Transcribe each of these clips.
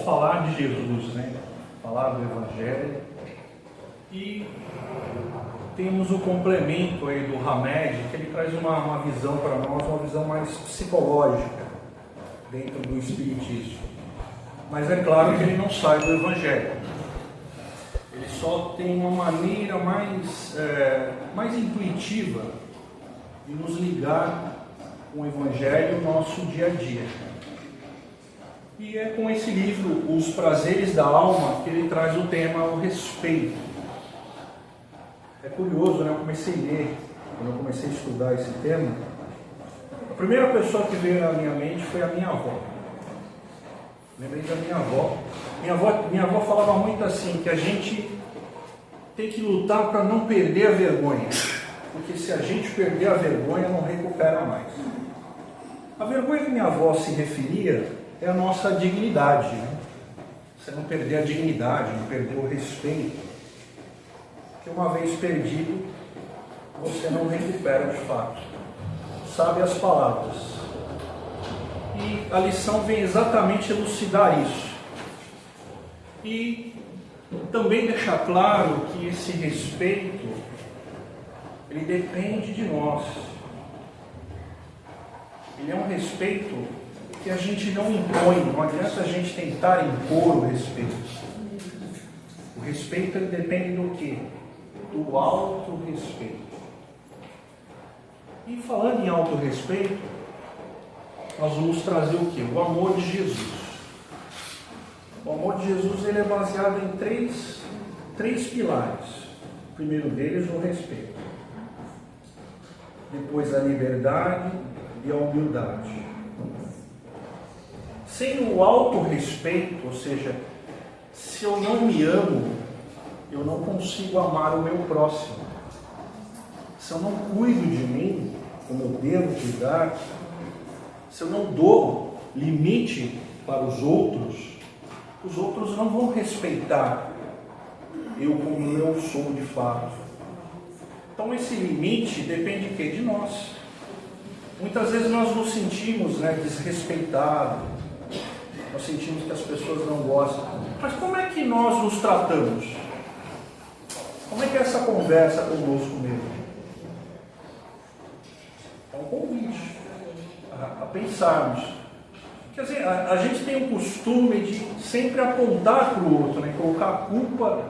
falar de Jesus, né? Falar do Evangelho. E temos o complemento aí do Hamed, que ele traz uma visão para nós, uma visão mais psicológica dentro do Espiritismo. Mas é claro que ele não sai do Evangelho. Ele só tem uma maneira mais intuitiva de nos ligar com o Evangelho no nosso dia a dia. E é com esse livro, Os Prazeres da Alma, que ele traz o tema, o respeito. É curioso, né? Eu comecei a ler, quando eu comecei a estudar esse tema, a primeira pessoa que veio na minha mente foi a minha avó. Lembrei da minha avó. Minha avó falava muito assim, que a gente tem que lutar para não perder a vergonha. Porque se a gente perder a vergonha, não recupera mais. A vergonha que minha avó se referia é a nossa dignidade, né? Você não perder a dignidade, não perder o respeito. Porque uma vez perdido, você não recupera de fato. Sabe as palavras. E a lição vem exatamente elucidar isso. E também deixar claro que esse respeito, ele depende de nós. Ele é um respeito que a gente não impõe, não adianta a gente tentar impor o respeito. O respeito, ele depende do quê? Do autorrespeito. E falando em autorrespeito, nós vamos trazer o quê? O amor de Jesus. O amor de Jesus, ele é baseado em três pilares. O primeiro deles, o respeito. Depois a liberdade e a humildade. Sem o autorrespeito, ou seja, se eu não me amo, eu não consigo amar o meu próximo. Se eu não cuido de mim, como eu devo cuidar, se eu não dou limite para os outros não vão respeitar eu como eu sou de fato. Então esse limite depende de quê? De nós. Muitas vezes nós nos sentimos desrespeitados, nós sentimos que as pessoas não gostam. Mas como é que nós nos tratamos? Como é que é essa conversa conosco mesmo? É um convite a pensarmos. Quer dizer, a gente tem o costume de sempre apontar para o outro, colocar a culpa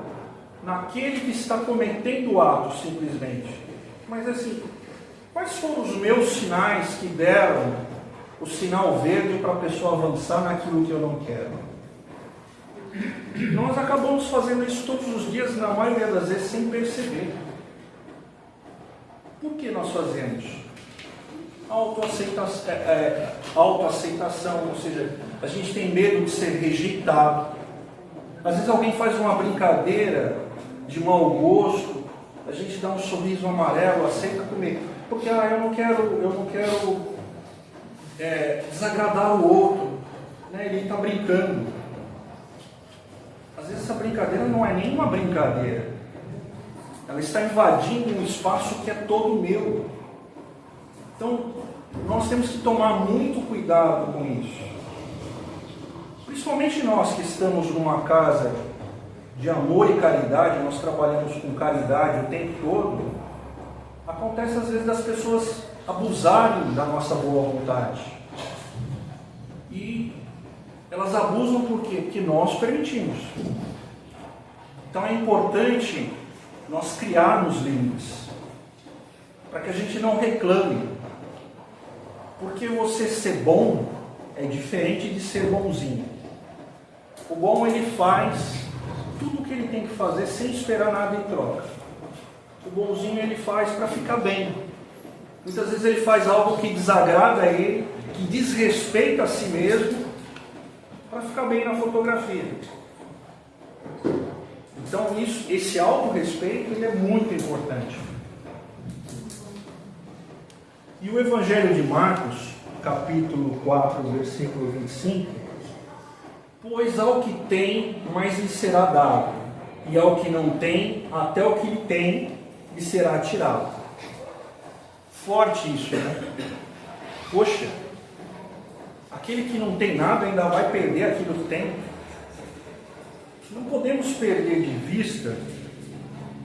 naquele que está cometendo o ato, simplesmente. Mas assim, quais foram os meus sinais que deram o sinal verde para a pessoa avançar naquilo que eu não quero? Nós acabamos fazendo isso todos os dias, na maioria das vezes, sem perceber. Por que nós fazemos? Autoaceitação, ou seja, a gente tem medo de ser rejeitado. Às vezes alguém faz uma brincadeira de mau gosto, a gente dá um sorriso amarelo, aceita comer, porque eu não quero desagradar o outro, ele está brincando. Às vezes essa brincadeira não é nem uma brincadeira, ela está invadindo um espaço que é todo meu. Então, nós temos que tomar muito cuidado com isso. Principalmente nós que estamos numa casa de amor e caridade, nós trabalhamos com caridade o tempo todo. Acontece às vezes das pessoas abusarem da nossa boa vontade. E elas abusam por quê? Porque nós permitimos. Então é importante nós criarmos limites, para que a gente não reclame. Porque você ser bom é diferente de ser bonzinho. O bom, ele faz tudo o que ele tem que fazer sem esperar nada em troca. O bonzinho, ele faz para ficar bem. Muitas vezes ele faz algo que desagrada a ele, que desrespeita a si mesmo, para ficar bem na fotografia. Então esse autorrespeito, ele é muito importante. E o Evangelho de Marcos, capítulo 4, versículo 25, pois ao que tem, mais lhe será dado, e ao que não tem, até o que lhe tem, lhe será tirado. Forte isso, né? Poxa, aquele que não tem nada ainda vai perder aquilo que tem. não podemos perder de vista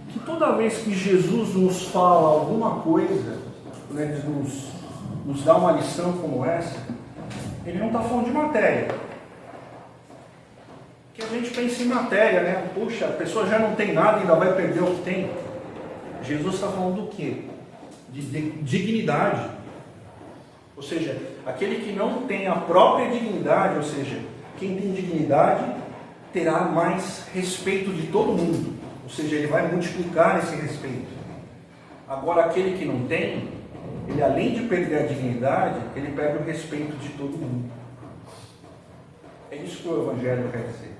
que toda vez que Jesus nos fala alguma coisa, quando Ele nos dá uma lição como essa, Ele não está falando de matéria. Que a gente pensa em matéria, né? Puxa, a pessoa já não tem nada e ainda vai perder o que tem. Jesus está falando do quê? De dignidade. Ou seja, aquele que não tem a própria dignidade, ou seja, quem tem dignidade terá mais respeito de todo mundo. Ou seja, ele vai multiplicar esse respeito. Agora, aquele que não tem, ele além de perder a dignidade, ele perde o respeito de todo mundo. É isso que o Evangelho quer dizer.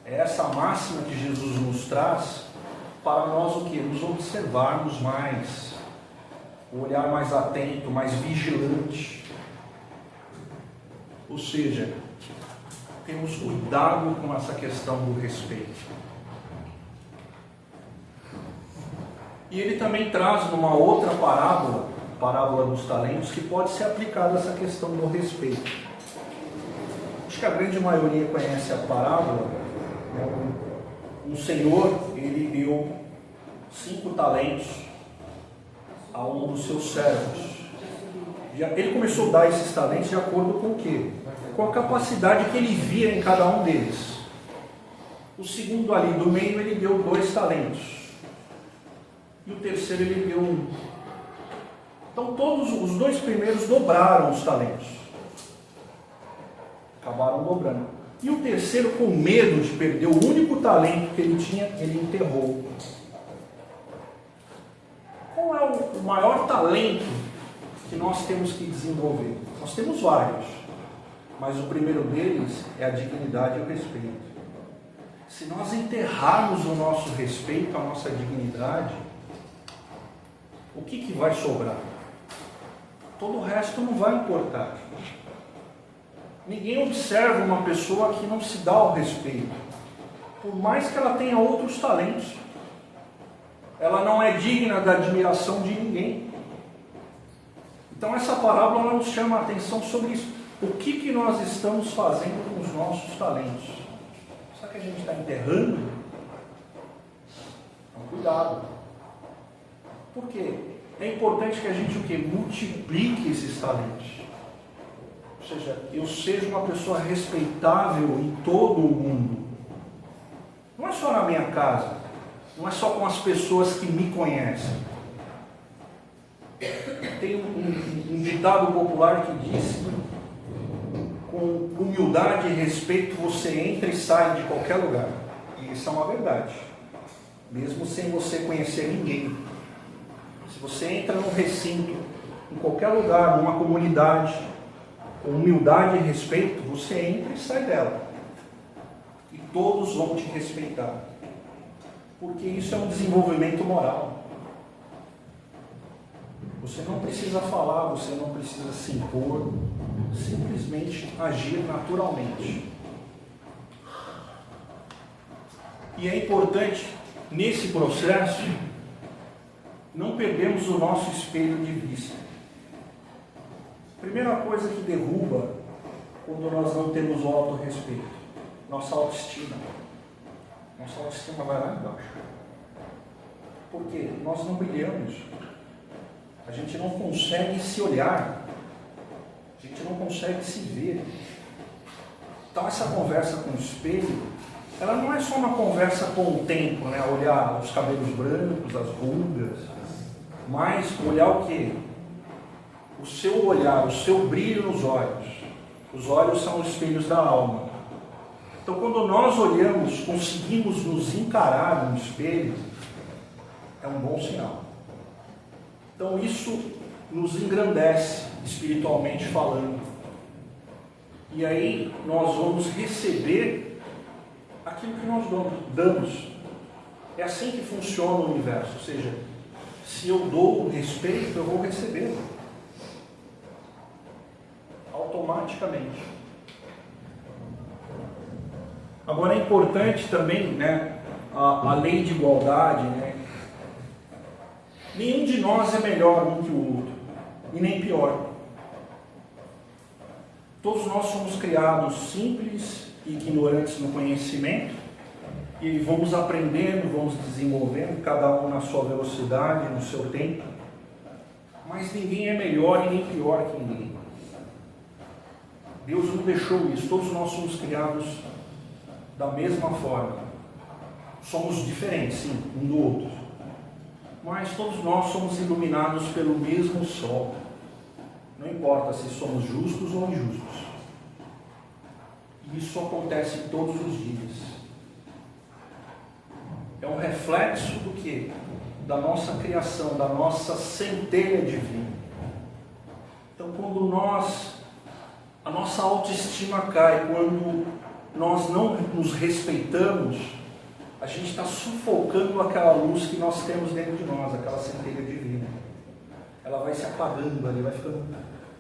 É essa máxima que Jesus nos traz para nós o quê? Nos observarmos mais, o olhar mais atento, mais vigilante. Ou seja, temos cuidado com essa questão do respeito. E ele também traz numa outra parábola, parábola dos talentos, que pode ser aplicada essa questão do respeito. Acho que a grande maioria conhece a parábola. Um senhor, ele deu 5 talentos a um dos seus servos. Ele começou a dar esses talentos de acordo com o quê? Com a capacidade que ele via em cada um deles. O segundo ali do meio, ele deu 2 talentos. E o terceiro ele deu 1. Então todos os 2 primeiros dobraram os talentos. Acabaram dobrando. E o terceiro, com medo de perder o único talento que ele tinha, ele enterrou. Qual é o maior talento que nós temos que desenvolver? Nós temos vários, mas o primeiro deles é a dignidade e o respeito. Se nós enterrarmos o nosso respeito, a nossa dignidade, o que vai sobrar? Todo o resto não vai importar. Ninguém observa uma pessoa que não se dá o respeito, por mais que ela tenha outros talentos. Ela não é digna da admiração de ninguém. Então essa parábola nos chama a atenção sobre isso. O que nós estamos fazendo com os nossos talentos? Será que a gente está enterrando? Então, cuidado. Por quê? É importante que a gente o quê? Multiplique esses talentos. Ou seja, eu seja uma pessoa respeitável em todo o mundo. Não é só na minha casa. Não é só com as pessoas que me conhecem. Tem um ditado popular que diz que com humildade e respeito você entra e sai de qualquer lugar. E isso é uma verdade. Mesmo sem você conhecer ninguém. Se você entra num recinto, em qualquer lugar, numa comunidade, com humildade e respeito, você entra e sai dela. E todos vão te respeitar. Porque isso é um desenvolvimento moral. Você não precisa falar, você não precisa se impor, simplesmente agir naturalmente. E é importante, nesse processo, não perdermos o nosso espelho de vista. Primeira coisa que derruba quando nós não temos o autorrespeito, nossa autoestima. Nossa autoestima vai lá embaixo. Porque nós não brilhamos. A gente não consegue se olhar. A gente não consegue se ver. Então essa conversa com o espelho, ela não é só uma conversa com o tempo, né? Olhar os cabelos brancos, as rugas, mas olhar o quê? O seu olhar, o seu brilho nos olhos. Os olhos são os espelhos da alma. Então quando nós olhamos, conseguimos nos encarar no espelho, é um bom sinal. Então isso nos engrandece, espiritualmente falando. E aí nós vamos receber aquilo que nós damos. É assim que funciona o universo. Ou seja, se eu dou respeito, eu vou receber. Automaticamente. Agora é importante também, né, a lei de igualdade, né? Nenhum de nós é melhor um que o outro, e nem pior. Todos nós somos criados simples e ignorantes no conhecimento, e vamos aprendendo, vamos desenvolvendo, cada um na sua velocidade, no seu tempo, mas ninguém é melhor e nem pior que ninguém. Deus não deixou isso, todos nós somos criados da mesma forma. Somos diferentes, sim, um do outro, mas todos nós somos iluminados pelo mesmo sol. Não importa se somos justos ou injustos. Isso acontece todos os dias. É um reflexo do quê? Da nossa criação, da nossa centelha divina. Então, quando a nossa autoestima cai, quando nós não nos respeitamos, a gente está sufocando aquela luz que nós temos dentro de nós, aquela centelha divina. Ela vai se apagando ali, vai ficando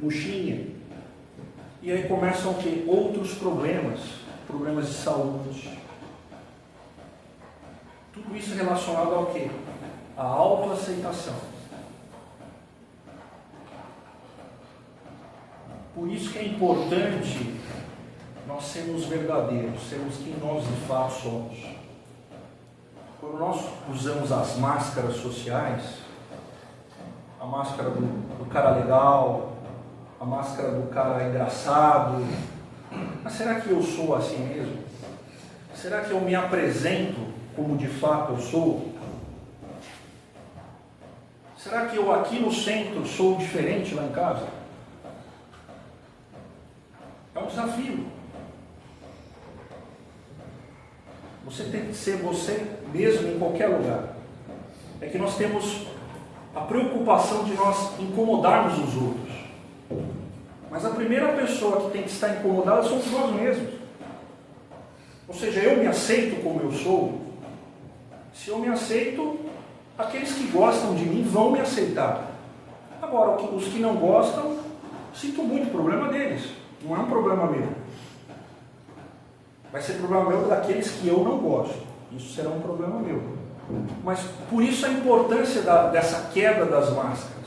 murchinha. E aí começam o quê? Outros problemas, problemas de saúde. Tudo isso relacionado ao quê? A autoaceitação. Por isso que é importante nós sermos verdadeiros, sermos quem nós de fato somos. Quando nós usamos as máscaras sociais, a máscara do cara legal, a máscara do cara engraçado, mas será que eu sou assim mesmo? Será que eu me apresento como de fato eu sou? Será que eu aqui no centro sou diferente lá em casa? É um desafio. Você tem que ser você mesmo em qualquer lugar. É que nós temos a preocupação de nós incomodarmos os outros. Mas a primeira pessoa que tem que estar incomodada somos nós mesmos. Ou seja, eu me aceito como eu sou. Se eu me aceito, aqueles que gostam de mim vão me aceitar. Agora, os que não gostam, sinto muito, problema deles. Não é um problema meu. Vai ser problema meu daqueles que eu não gosto. Isso será um problema meu. Mas por isso a importância dessa quebra das máscaras.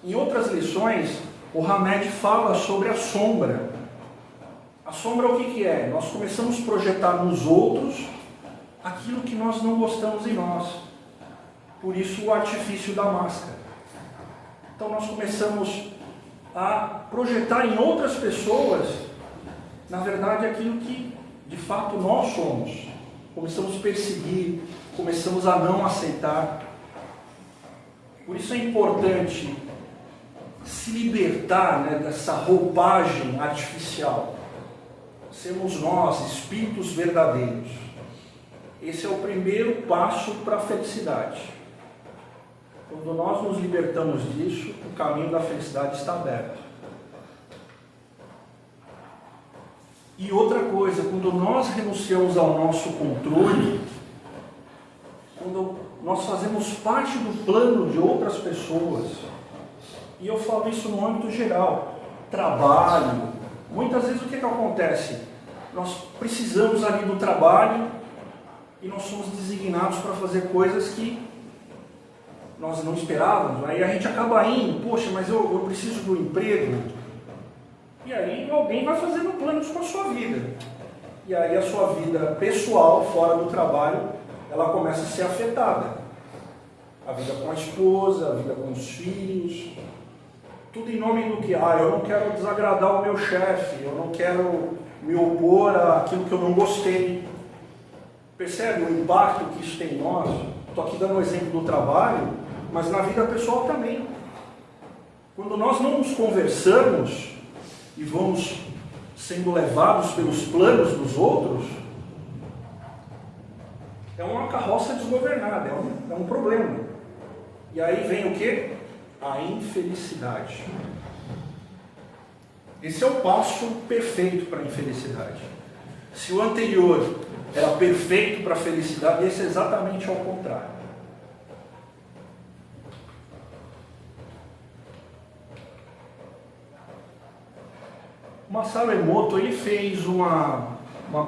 Em outras lições, o Hamed fala sobre a sombra. A sombra o que é? Nós começamos a projetar nos outros aquilo que nós não gostamos em nós. Por isso o artifício da máscara. Então nós começamos a projetar em outras pessoas, na verdade, aquilo que de fato nós somos. Começamos a perseguir, começamos a não aceitar. Por isso é importante se libertar, né, dessa roupagem artificial. Sermos nós, espíritos verdadeiros. Esse é o primeiro passo para a felicidade. Quando nós nos libertamos disso, o caminho da felicidade está aberto. E outra coisa, quando nós renunciamos ao nosso controle, quando nós fazemos parte do plano de outras pessoas, e eu falo isso no âmbito geral, trabalho, muitas vezes o que acontece? Nós precisamos ali do trabalho e nós somos designados para fazer coisas que nós não esperávamos, aí a gente acaba indo, poxa, mas eu preciso do emprego. E aí alguém vai fazendo planos com a sua vida. E aí a sua vida pessoal, fora do trabalho, ela começa a ser afetada. A vida com a esposa, a vida com os filhos, tudo em nome do que? Eu não quero desagradar o meu chefe, eu não quero me opor àquilo que eu não gostei. Percebe o impacto que isso tem em nós? Estou aqui dando o exemplo do trabalho, mas na vida pessoal também. Quando nós não nos conversamos e vamos sendo levados pelos planos dos outros, é uma carroça desgovernada, é um problema. E aí vem o quê? A infelicidade. Esse é o passo perfeito para a infelicidade. Se o anterior era perfeito para a felicidade, esse é exatamente ao contrário. Masaru Emoto, ele fez uma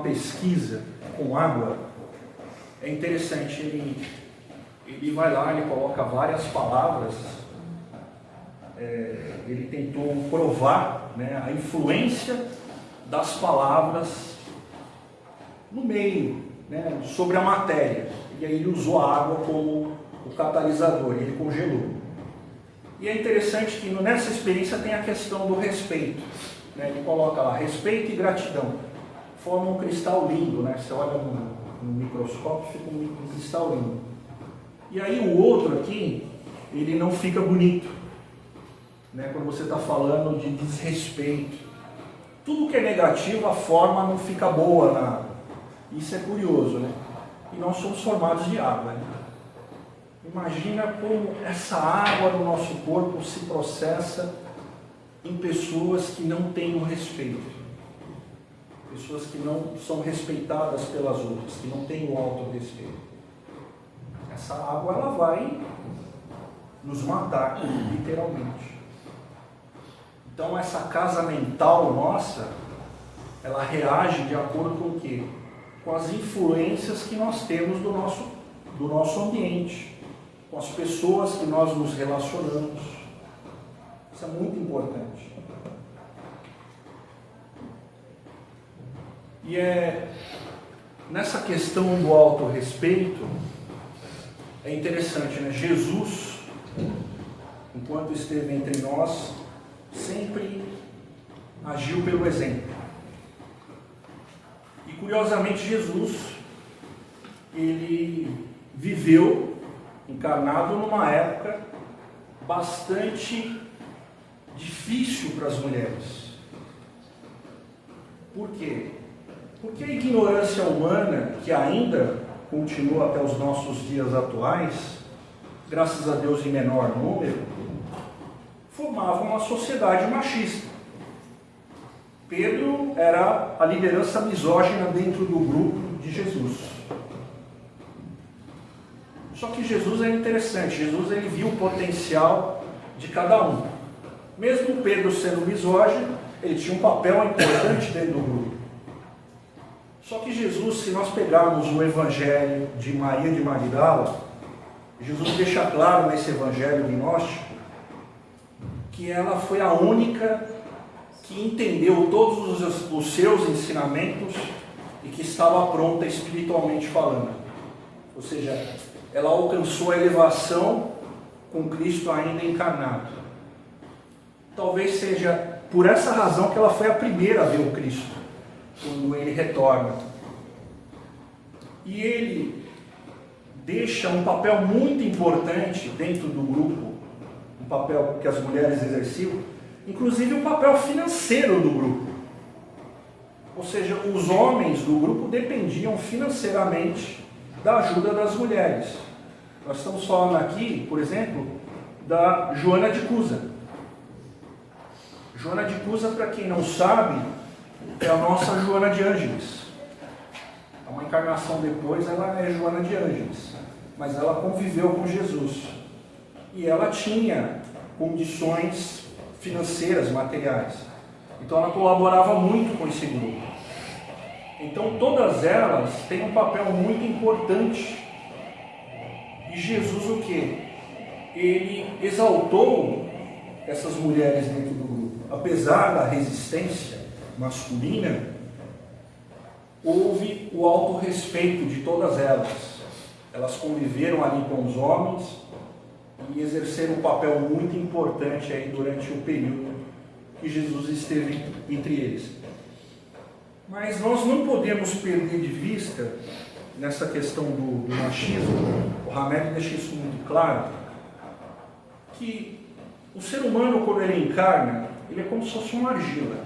pesquisa com água. É interessante, ele vai lá, ele coloca várias palavras, ele tentou provar, né, a influência das palavras no meio, né, sobre a matéria. E aí ele usou a água como o catalisador, ele congelou. E é interessante que nessa experiência tem a questão do respeito. Né? Ele coloca lá, respeito e gratidão. Forma um cristal lindo, né? Você olha no microscópio, fica um cristal lindo. E aí o outro aqui, ele não fica bonito. Né? Quando você está falando de desrespeito. Tudo que é negativo, a forma não fica boa. Isso é curioso, né? E nós somos formados de água. Né? Imagina como essa água no nosso corpo se processa em pessoas que não têm o respeito. Pessoas que não são respeitadas pelas outras, que não têm o autorrespeito. Essa água, ela vai nos matar, literalmente. Então, essa casa mental nossa, ela reage de acordo com o quê? Com as influências que nós temos do nosso ambiente, com as pessoas que nós nos relacionamos. Isso é muito importante. E nessa questão do autorrespeito, é interessante, né? Jesus, enquanto esteve entre nós, sempre agiu pelo exemplo. E curiosamente Jesus, ele viveu encarnado numa época bastante difícil para as mulheres. Por quê? Porque a ignorância humana, que ainda continua até os nossos dias atuais, graças a Deus em menor número, formava uma sociedade machista. Pedro era a liderança misógina dentro do grupo de Jesus. Só que Jesus é interessante, Jesus ele viu o potencial de cada um. Mesmo Pedro sendo misógino, ele tinha um papel importante dentro do grupo. Só que Jesus, se nós pegarmos o Evangelho de Maria de Magdala, Jesus deixa claro nesse Evangelho gnóstico que ela foi a única que entendeu todos os seus ensinamentos e que estava pronta espiritualmente falando. Ou seja, ela alcançou a elevação com Cristo ainda encarnado. Talvez seja por essa razão que ela foi a primeira a ver o Cristo, quando ele retorna. E ele deixa um papel muito importante dentro do grupo, um papel que as mulheres exerciam, inclusive o papel financeiro do grupo. Ou seja, os homens do grupo dependiam financeiramente da ajuda das mulheres. Nós estamos falando aqui, por exemplo, da Joana de Cusa. Joana de Cusa, para quem não sabe, é a nossa Joana de Ângeles. Uma encarnação depois, ela é Joana de Ângeles. Mas ela conviveu com Jesus. E ela tinha condições financeiras, materiais. Então ela colaborava muito com esse grupo. Então todas elas têm um papel muito importante. E Jesus o quê? Ele exaltou essas mulheres dentro do grupo. Apesar da resistência masculina, houve o autorrespeito de todas elas. Elas conviveram ali com os homens e exerceram um papel muito importante aí durante o período que Jesus esteve entre eles. Mas nós não podemos perder de vista, nessa questão do machismo, o Hamed deixa isso muito claro, que o ser humano, quando ele encarna, ele é como se fosse uma argila.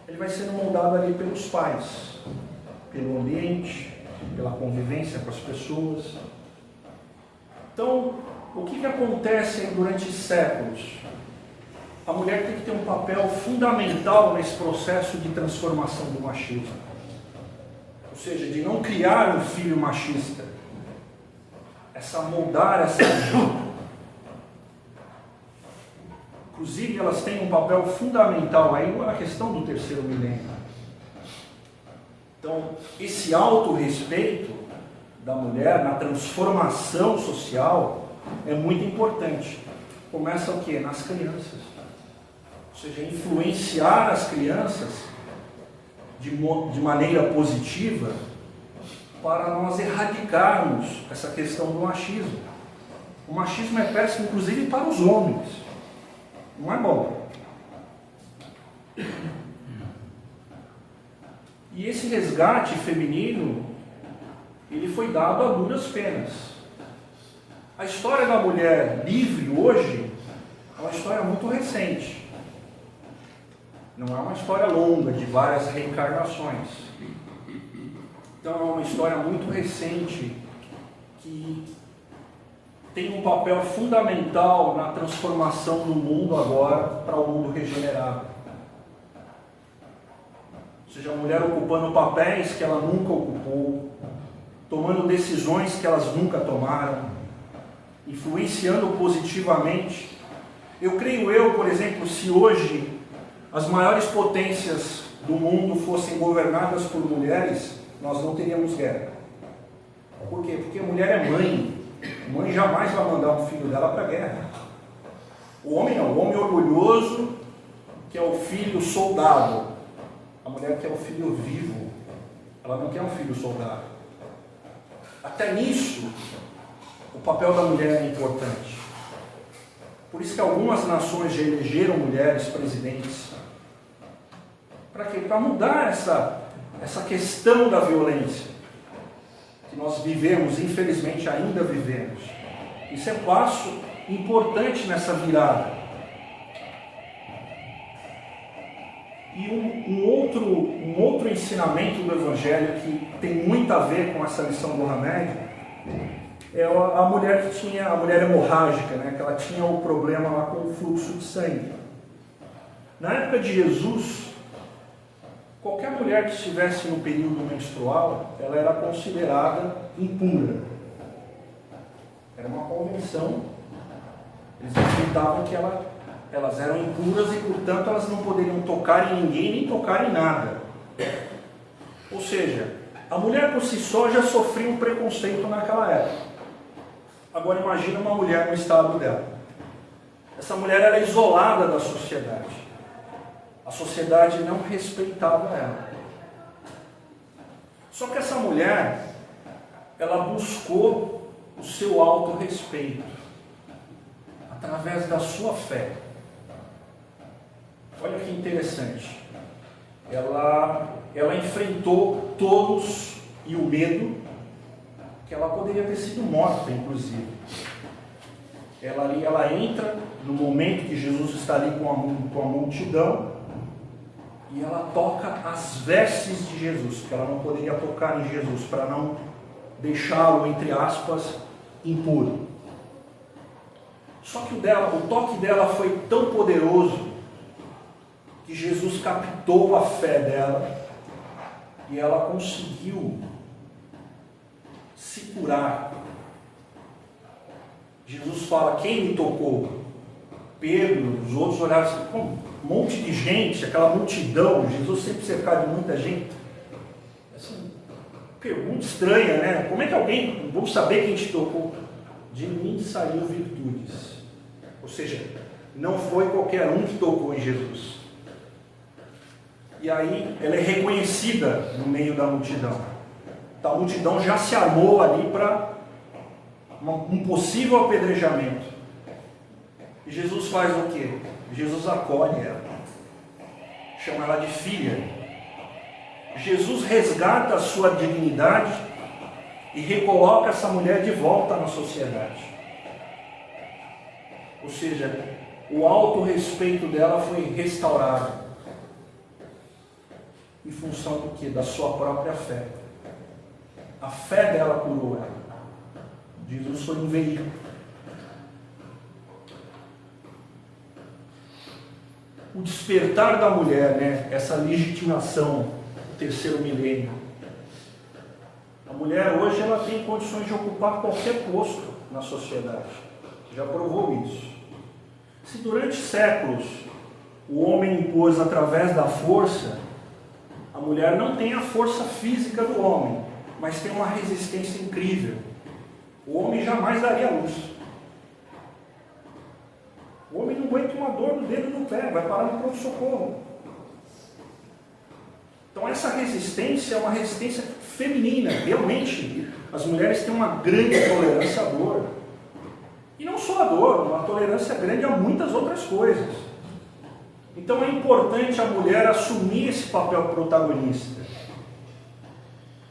Ele vai sendo moldado ali pelos pais, pelo ambiente, pela convivência com as pessoas. Então, o que acontece durante séculos? A mulher tem que ter um papel fundamental nesse processo de transformação do machismo. Ou seja, de não criar um filho machista. Moldar essa argila. Inclusive, elas têm um papel fundamental aí na questão do terceiro milênio. Então, esse autorrespeito da mulher na transformação social é muito importante. Começa o quê? Nas crianças. Ou seja, influenciar as crianças de maneira positiva para nós erradicarmos essa questão do machismo. O machismo é péssimo, inclusive, para os homens. Não é bom. E esse resgate feminino, ele foi dado a duras penas. A história da mulher livre hoje é uma história muito recente. Não é uma história longa, de várias reencarnações. Então é uma história muito recente que tem um papel fundamental na transformação do mundo agora para o mundo regenerado. Ou seja, a mulher ocupando papéis que ela nunca ocupou, tomando decisões que elas nunca tomaram, influenciando positivamente. Eu creio, por exemplo, se hoje as maiores potências do mundo fossem governadas por mulheres, nós não teríamos guerra. Por quê? Porque a mulher é mãe. A mãe jamais vai mandar um filho dela para a guerra. O homem não. O homem orgulhoso, que é o filho soldado. A mulher quer o filho vivo. Ela não quer um filho soldado. Até nisso, o papel da mulher é importante. Por isso que algumas nações já elegeram mulheres presidentes. Para quê? Para mudar essa questão da violência que nós vivemos, infelizmente ainda vivemos. Isso é um passo importante nessa virada. E um outro ensinamento do Evangelho que tem muito a ver com essa lição do Hamed é a mulher que tinha, a mulher hemorrágica, né, que ela tinha o problema lá com o fluxo de sangue. Na época de Jesus, qualquer mulher que estivesse no período menstrual, ela era considerada impura. Era uma convenção. Eles acreditavam que elas eram impuras e, portanto, elas não poderiam tocar em ninguém nem tocar em nada. Ou seja, a mulher por si só já sofria um preconceito naquela época. Agora imagina uma mulher no estado dela. Essa mulher era isolada da sociedade. A sociedade não respeitava ela. Só que essa mulher, ela buscou o seu autorrespeito através da sua fé. Olha que interessante. Ela enfrentou todos e o medo, que ela poderia ter sido morta, inclusive. Ela entra no momento que Jesus está ali com a multidão, e ela toca as vestes de Jesus, porque ela não poderia tocar em Jesus, para não deixá-lo, entre aspas, impuro. Só que o toque dela foi tão poderoso, que Jesus captou a fé dela, e ela conseguiu se curar. Jesus fala, quem me tocou? Pedro, os outros olharam assim, como? Um monte de gente, aquela multidão, Jesus sempre cercado de muita gente. Assim, pergunta estranha, né? Como é que alguém, vamos saber quem te tocou? De mim saiu virtudes. Ou seja, não foi qualquer um que tocou em Jesus. E aí ela é reconhecida no meio da multidão. Então, a multidão já se armou ali para um possível apedrejamento. E Jesus faz o quê? Jesus acolhe ela, chama ela de filha. Jesus resgata a sua dignidade e recoloca essa mulher de volta na sociedade. Ou seja, o autorrespeito dela foi restaurado em função do quê? Da sua própria fé. A fé dela curou ela. Jesus foi um veículo. O despertar da mulher, né? Essa legitimação do terceiro milênio. A mulher hoje ela tem condições de ocupar qualquer posto na sociedade. Já provou isso. Se durante séculos o homem impôs através da força, a mulher não tem a força física do homem, mas tem uma resistência incrível. O homem jamais daria luz. O homem não aguenta uma dor no dedo do pé, vai parar no pronto-socorro. Então essa resistência é uma resistência feminina. Realmente, as mulheres têm uma grande tolerância à dor. E não só a dor, uma tolerância grande a muitas outras coisas. Então é importante a mulher assumir esse papel protagonista.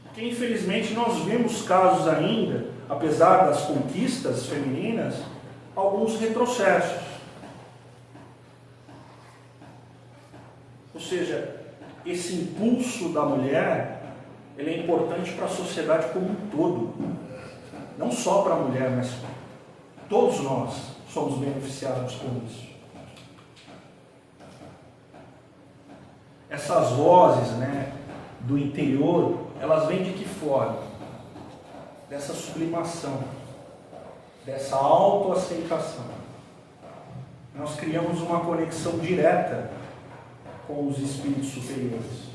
Porque infelizmente nós vemos casos ainda, apesar das conquistas femininas, alguns retrocessos. Ou seja, esse impulso da mulher, ele é importante para a sociedade como um todo. Não só para a mulher, mas todos nós somos beneficiados com isso. Essas vozes, do interior, elas vêm de que forma? Dessa sublimação, dessa autoaceitação. Nós criamos uma conexão direta com os espíritos superiores.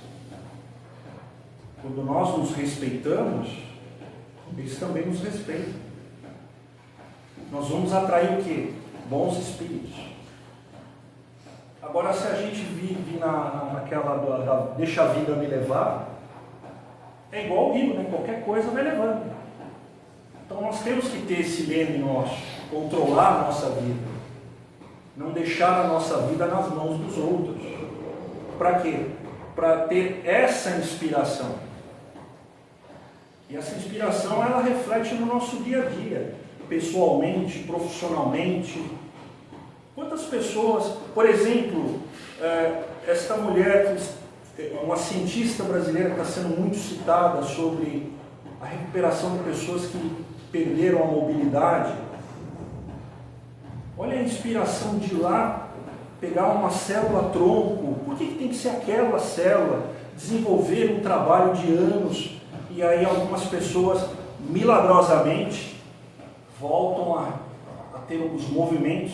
Quando nós nos respeitamos, eles também nos respeitam. Nós vamos atrair o quê? Bons espíritos. Agora, se a gente vive naquela deixa a vida me levar, é igual o rio, qualquer coisa vai levando. Então nós temos que ter esse leme nosso, controlar a nossa vida, não deixar a nossa vida nas mãos dos outros. Para quê? Para ter essa inspiração. E essa inspiração, ela reflete no nosso dia a dia, pessoalmente, profissionalmente. Quantas pessoas, por exemplo, esta mulher, uma cientista brasileira que está sendo muito citada sobre a recuperação de pessoas que perderam a mobilidade. Olha a inspiração de ir lá, pegar uma célula tronco, por que tem que ser aquela célula? Desenvolver um trabalho de anos, e aí algumas pessoas, milagrosamente, voltam a ter os movimentos,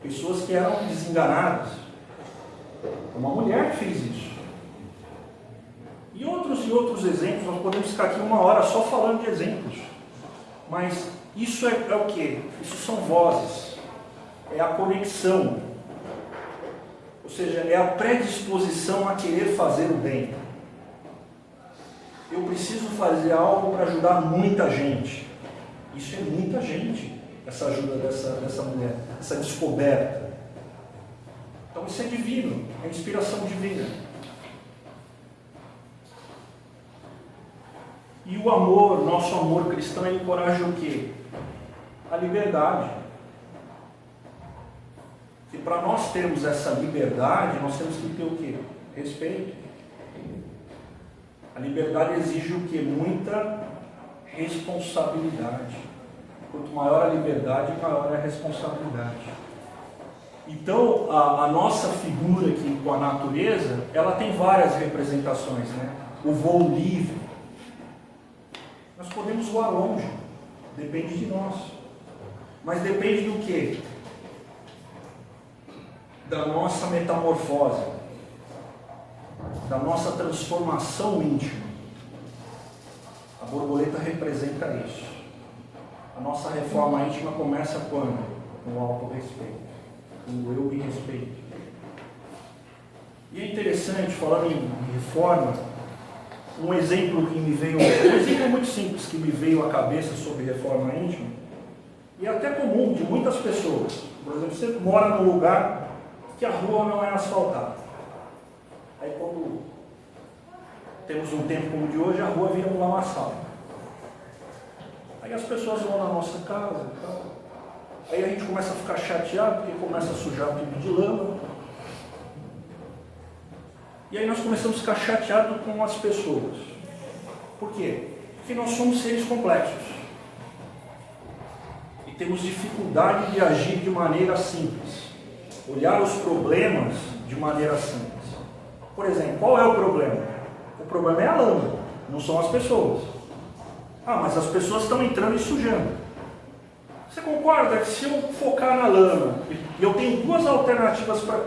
pessoas que eram desenganadas. Uma mulher que fez isso. E outros exemplos, nós podemos ficar aqui 1 hora só falando de exemplos. Mas isso é o quê? Isso são vozes. É a conexão. Ou seja, é a predisposição a querer fazer o bem. Eu preciso fazer algo para ajudar muita gente. Isso é muita gente, essa ajuda dessa mulher, essa descoberta. Então isso é divino, é inspiração divina. E o amor, nosso amor cristão, ele encoraja o quê? A liberdade. E para nós termos essa liberdade, nós temos que ter o quê? Respeito. A liberdade exige o quê? Muita responsabilidade. Quanto maior a liberdade, maior é a responsabilidade. Então, a nossa figura aqui com a natureza, ela tem várias representações, O voo livre. Nós podemos voar longe, depende de nós. Mas depende do quê? Da nossa metamorfose, da nossa transformação íntima. A borboleta representa isso. A nossa reforma íntima começa quando? Com o autorrespeito, com o eu me respeito. E é interessante, falando em reforma, um exemplo que me veio, um exemplo muito simples que me veio à cabeça sobre reforma íntima, e é até comum de muitas pessoas. Por exemplo, você mora num lugar que a rua não é asfaltada. Aí quando temos um tempo como o de hoje, a rua vira um lamaçal. Aí as pessoas vão na nossa casa e tal. Aí a gente começa a ficar chateado, porque começa a sujar tudo de lama. E aí nós começamos a ficar chateados com as pessoas. Por quê? Porque nós somos seres complexos. E temos dificuldade de agir de maneira simples. Olhar os problemas de maneira simples. Por exemplo, qual é o problema? O problema é a lama, não são as pessoas. Ah, mas as pessoas estão entrando e sujando. Você concorda que se eu focar na lama, e eu tenho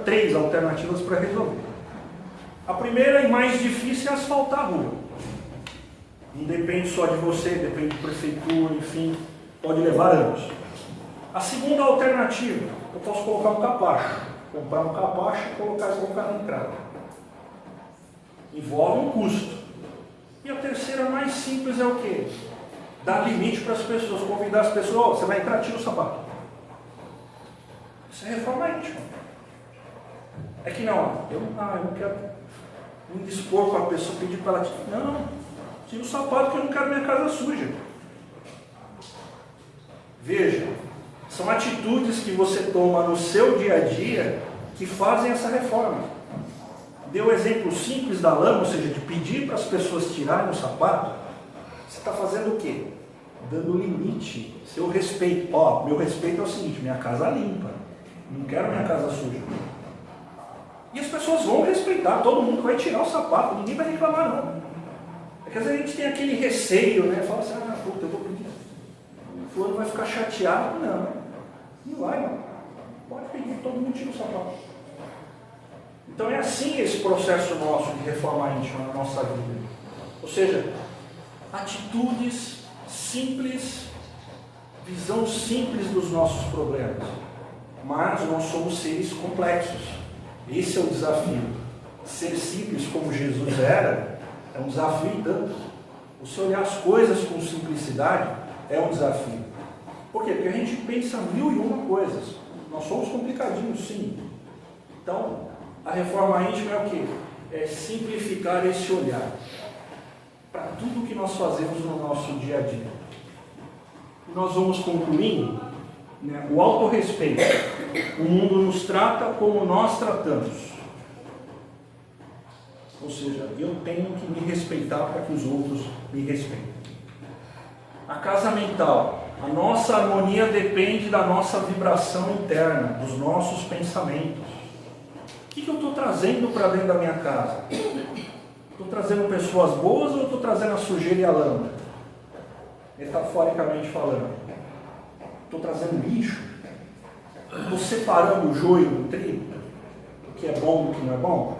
três alternativas para resolver. A primeira e mais difícil é asfaltar a rua. Não depende só de você, depende de prefeitura, enfim, pode levar anos. A segunda alternativa, eu posso colocar um capacho. Comprar um capacho e colocar na entrada. Envolve um custo. E a terceira, mais simples, é o quê? Dar limite para as pessoas, convidar as pessoas, oh, você vai entrar, tira o sapato. Isso é reforma íntima. É que não, eu não quero me dispor para a pessoa, pedir para ela tirar. Não, tira o sapato que eu não quero minha casa suja. Veja, são atitudes que você toma no seu dia a dia que fazem essa reforma. Deu o exemplo simples da lama, ou seja, de pedir para as pessoas tirarem o sapato. Você está fazendo o quê? Dando limite, seu respeito. Ó, meu respeito é o seguinte, minha casa limpa, não quero minha casa suja. E as pessoas vão respeitar, todo mundo vai tirar o sapato, ninguém vai reclamar não. É que às vezes a gente tem aquele receio, né? Fala assim, puta, eu vou pedir. O fulano vai ficar chateado. Não vai, não. Pode pedir, todo mundo tira o sapato. Então é assim esse processo nosso de reforma íntima na nossa vida. Ou seja, atitudes simples, visão simples dos nossos problemas. Mas nós somos seres complexos. Esse é o desafio. Ser simples como Jesus era, é um desafio tanto. Você olhar as coisas com simplicidade é um desafio. Por quê? Porque a gente pensa 1001 coisas. Nós somos complicadinhos, sim. Então, a reforma íntima é o quê? É simplificar esse olhar para tudo que nós fazemos no nosso dia a dia. E nós vamos concluindo, né, o autorrespeito. O mundo nos trata como nós tratamos. Ou seja, eu tenho que me respeitar para que os outros me respeitem. A casa mental. A nossa harmonia depende da nossa vibração interna, dos nossos pensamentos. O que eu estou trazendo para dentro da minha casa? Estou trazendo pessoas boas ou estou trazendo a sujeira e a lama? Metaforicamente falando. Estou trazendo lixo? Estou separando o joio do trigo? O que é bom do que não é bom?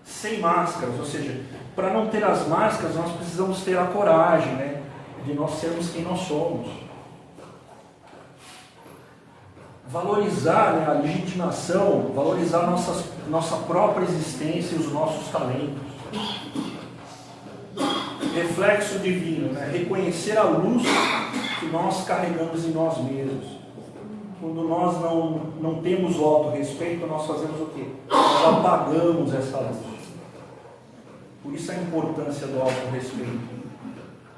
Sem máscaras, ou seja, para não ter as máscaras, nós precisamos ter a coragem, né, de nós sermos quem nós somos. Valorizar, né, a legitimação, valorizar nossa própria existência e os nossos talentos. Reflexo divino, né, reconhecer a luz que nós carregamos em nós mesmos. Quando nós não temos o autorrespeito, nós fazemos o quê? Nós apagamos essa luz. Por isso a importância do autorrespeito.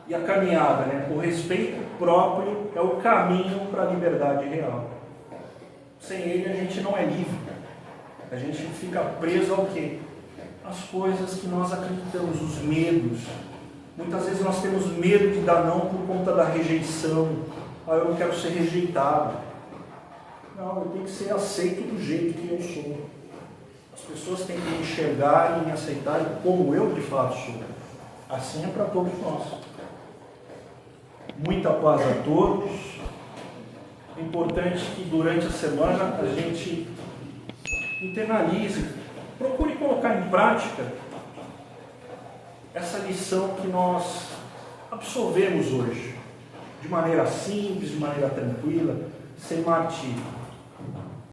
E a caminhada, né? O respeito próprio é o caminho para a liberdade real. Sem ele a gente não é livre. A gente fica preso ao quê? As coisas que nós acreditamos, os medos. Muitas vezes nós temos medo de dar não por conta da rejeição. Eu não quero ser rejeitado. Não, eu tenho que ser aceito do jeito que eu sou. As pessoas têm que me enxergar e me aceitarem como eu de fato sou. Assim é para todos nós. Muita paz a todos. É importante que durante a semana a gente internalize, procure colocar em prática essa lição que nós absorvemos hoje, de maneira simples, de maneira tranquila, sem martírio.